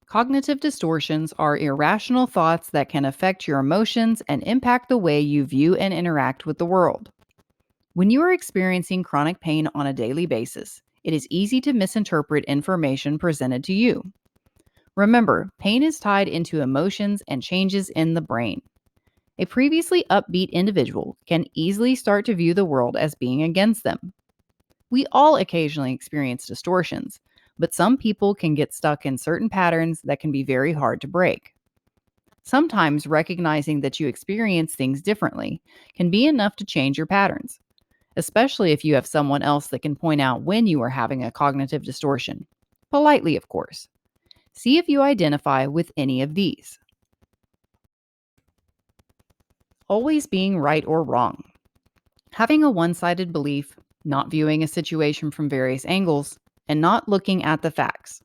Cognitive distortions are irrational thoughts that can affect your emotions and impact the way you view and interact with the world. When you are experiencing chronic pain on a daily basis, it is easy to misinterpret information presented to you. Remember, pain is tied into emotions and changes in the brain. A previously upbeat individual can easily start to view the world as being against them. We all occasionally experience distortions, but some people can get stuck in certain patterns that can be very hard to break. Sometimes recognizing that you experience things differently can be enough to change your patterns, especially if you have someone else that can point out when you are having a cognitive distortion. Politely, of course. See if you identify with any of these. Always being right or wrong. Having a one sided belief, not viewing a situation from various angles, and not looking at the facts.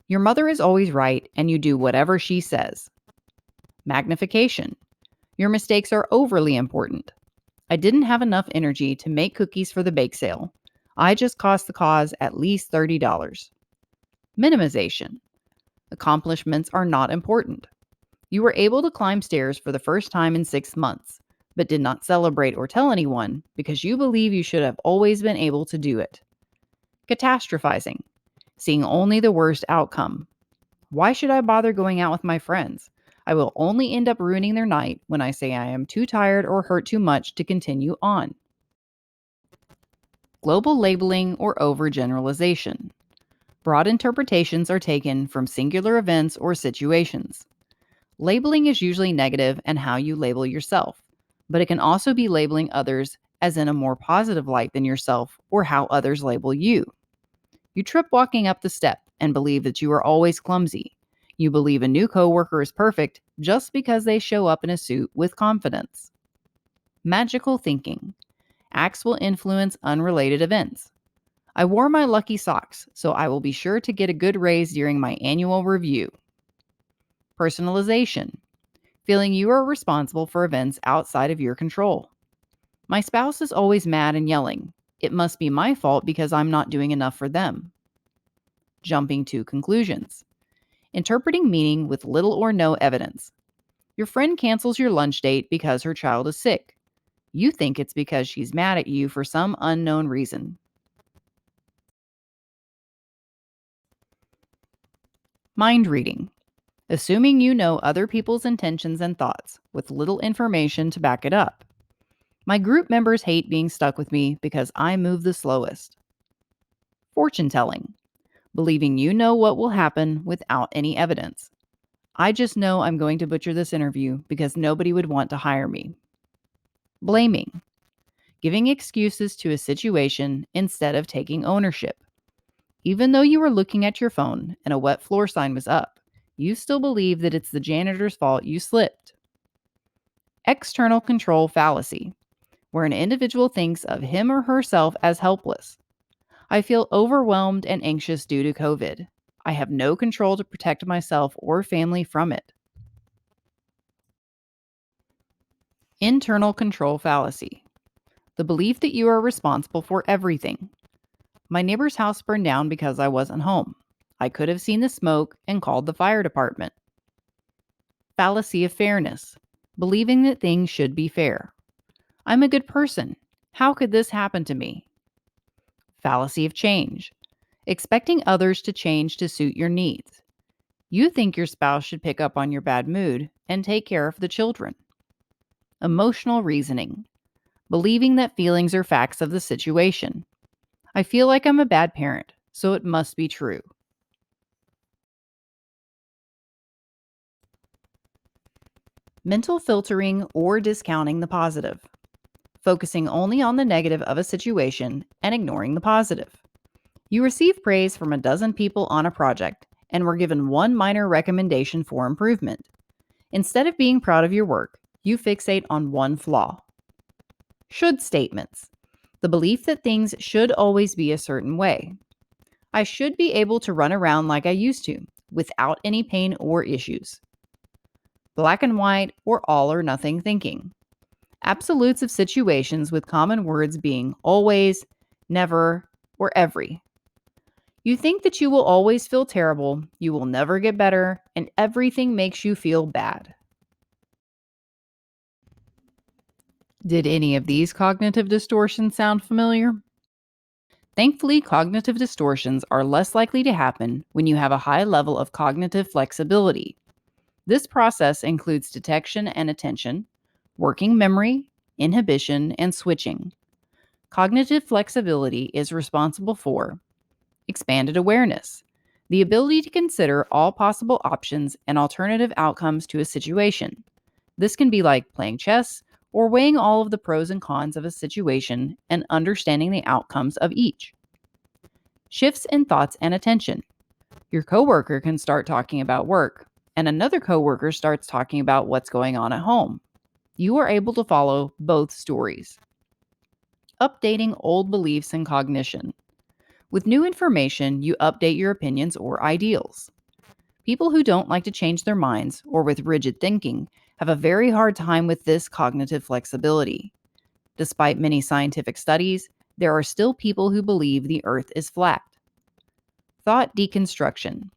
Your mother is always right and you do whatever she says. Magnification. Your mistakes are overly important. I didn't have enough energy to make cookies for the bake sale. I just cost the cause at least $30. Minimization. Accomplishments are not important. You were able to climb stairs for the first time in 6 months, but did not celebrate or tell anyone because you believe you should have always been able to do it. Catastrophizing. Seeing only the worst outcome. Why should I bother going out with my friends? I will only end up ruining their night when I say I am too tired or hurt too much to continue on. Global labeling or overgeneralization. Broad interpretations are taken from singular events or situations. Labeling is usually negative and how you label yourself, but it can also be labeling others as in a more positive light than yourself or how others label you. You trip walking up the step and believe that you are always clumsy. You believe a new coworker is perfect just because they show up in a suit with confidence. Magical thinking. Acts will influence unrelated events. I wore my lucky socks, so I will be sure to get a good raise during my annual review. Personalization. Feeling you are responsible for events outside of your control. My spouse is always mad and yelling. It must be my fault because I'm not doing enough for them. Jumping to conclusions. Interpreting meaning with little or no evidence. Your friend cancels your lunch date because her child is sick. You think it's because she's mad at you for some unknown reason. Mind reading. Assuming you know other people's intentions and thoughts with little information to back it up. My group members hate being stuck with me because I move the slowest. Fortune telling. Believing you know what will happen without any evidence. I just know I'm going to butcher this interview because nobody would want to hire me. Blaming. Giving excuses to a situation instead of taking ownership. Even though you were looking at your phone and a wet floor sign was up, you still believe that it's the janitor's fault you slipped. External control fallacy, where an individual thinks of him or herself as helpless. I feel overwhelmed and anxious due to COVID. I have no control to protect myself or family from it. Internal control fallacy, the belief that you are responsible for everything. My neighbor's house burned down because I wasn't home. I could have seen the smoke and called the fire department. Fallacy of fairness, believing that things should be fair. I'm a good person. How could this happen to me? Fallacy of change, expecting others to change to suit your needs. You think your spouse should pick up on your bad mood and take care of the children. Emotional reasoning, believing that feelings are facts of the situation. I feel like I'm a bad parent, so it must be true. Mental filtering or discounting the positive, focusing only on the negative of a situation and ignoring the positive. You receive praise from a dozen people on a project and were given one minor recommendation for improvement. Instead of being proud of your work, you fixate on one flaw. Should statements, the belief that things should always be a certain way. I should be able to run around like I used to, without any pain or issues. Black and white or all or nothing thinking. Absolutes of situations with common words being always, never, or every. You think that you will always feel terrible, you will never get better, and everything makes you feel bad. Did any of these cognitive distortions sound familiar? Thankfully, cognitive distortions are less likely to happen when you have a high level of cognitive flexibility. This process includes detection and attention, working memory, inhibition, and switching. Cognitive flexibility is responsible for expanded awareness, the ability to consider all possible options and alternative outcomes to a situation. This can be like playing chess or weighing all of the pros and cons of a situation and understanding the outcomes of each. Shifts in thoughts and attention. Your coworker can start talking about work, and another coworker starts talking about what's going on at home. You are able to follow both stories. Updating old beliefs and cognition. With new information, you update your opinions or ideals. People who don't like to change their minds or with rigid thinking have a very hard time with this cognitive flexibility. Despite many scientific studies, there are still people who believe the earth is flat. Thought deconstruction.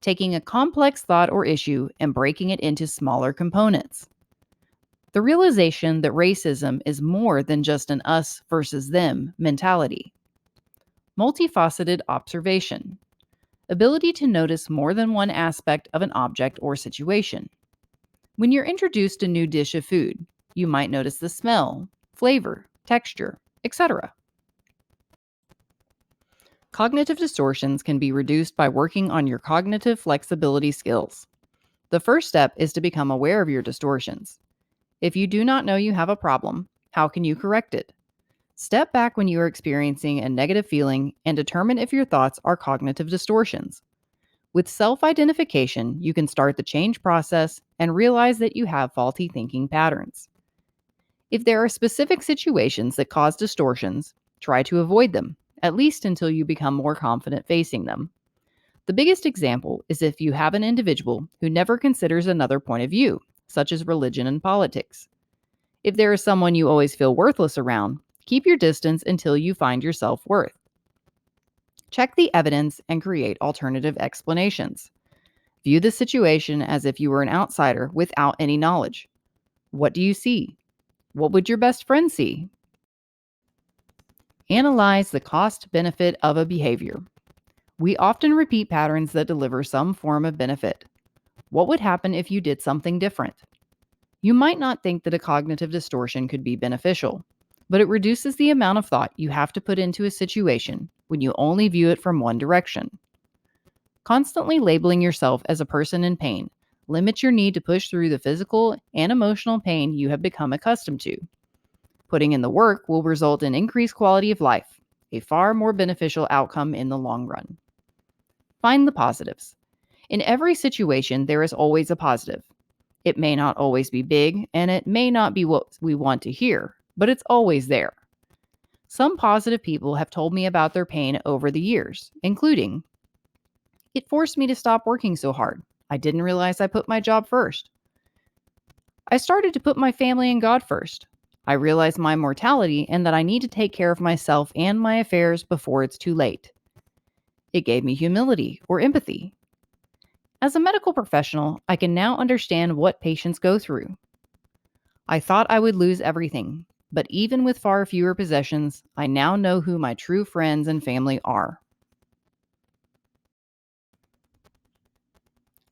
Taking a complex thought or issue and breaking it into smaller components. The realization that racism is more than just an us versus them mentality. Multifaceted observation. Ability to notice more than one aspect of an object or situation. When you're introduced to a new dish of food, you might notice the smell, flavor, texture, etc. Cognitive distortions can be reduced by working on your cognitive flexibility skills. The first step is to become aware of your distortions. If you do not know you have a problem, how can you correct it? Step back when you are experiencing a negative feeling and determine if your thoughts are cognitive distortions. With self-identification, you can start the change process and realize that you have faulty thinking patterns. If there are specific situations that cause distortions, try to avoid them, at least until you become more confident facing them. The biggest example is if you have an individual who never considers another point of view, such as religion and politics. If there is someone you always feel worthless around, keep your distance until you find your self-worth. Check the evidence and create alternative explanations. View the situation as if you were an outsider without any knowledge. What do you see? What would your best friend see? Analyze the cost benefit of a behavior. We often repeat patterns that deliver some form of benefit. What would happen if you did something different? You might not think that a cognitive distortion could be beneficial, but it reduces the amount of thought you have to put into a situation when you only view it from one direction. Constantly labeling yourself as a person in pain limits your need to push through the physical and emotional pain you have become accustomed to. Putting in the work will result in increased quality of life, a far more beneficial outcome in the long run. Find the positives. In every situation, there is always a positive. It may not always be big, and it may not be what we want to hear, but it's always there. Some positive people have told me about their pain over the years, including, "It forced me to stop working so hard. I didn't realize I put my job first. I started to put my family and God first. I realized my mortality and that I need to take care of myself and my affairs before it's too late. It gave me humility or empathy. As a medical professional, I can now understand what patients go through. I thought I would lose everything, but even with far fewer possessions, I now know who my true friends and family are."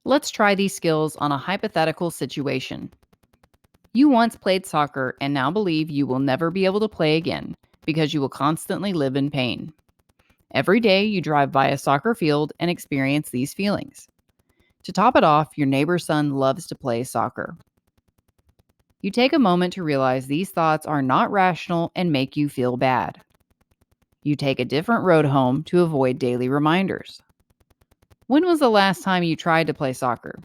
Let's try these skills on a hypothetical situation. You once played soccer and now believe you will never be able to play again because you will constantly live in pain. Every day you drive by a soccer field and experience these feelings. To top it off, your neighbor's son loves to play soccer. You take a moment to realize these thoughts are not rational and make you feel bad. You take a different road home to avoid daily reminders. When was the last time you tried to play soccer?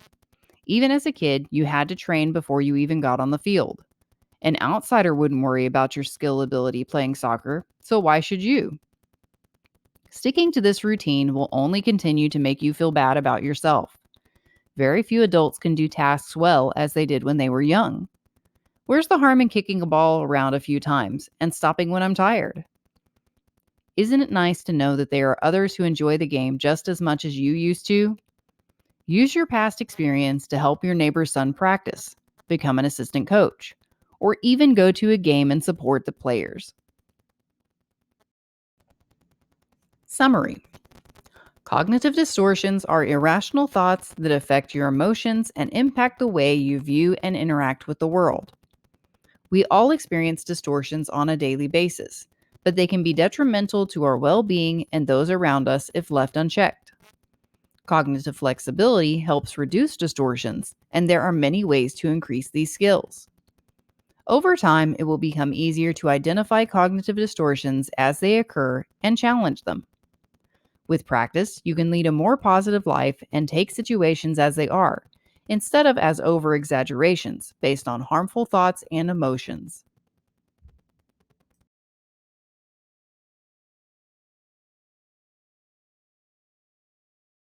Even as a kid, you had to train before you even got on the field. An outsider wouldn't worry about your skill ability playing soccer, so why should you? Sticking to this routine will only continue to make you feel bad about yourself. Very few adults can do tasks well as they did when they were young. Where's the harm in kicking a ball around a few times and stopping when I'm tired? Isn't it nice to know that there are others who enjoy the game just as much as you used to? Use your past experience to help your neighbor's son practice, become an assistant coach, or even go to a game and support the players. Summary: cognitive distortions are irrational thoughts that affect your emotions and impact the way you view and interact with the world. We all experience distortions on a daily basis, but they can be detrimental to our well being and those around us if left unchecked. Cognitive flexibility helps reduce distortions, and there are many ways to increase these skills. Over time, it will become easier to identify cognitive distortions as they occur and challenge them. With practice, you can lead a more positive life and take situations as they are, instead of as over exaggerations based on harmful thoughts and emotions.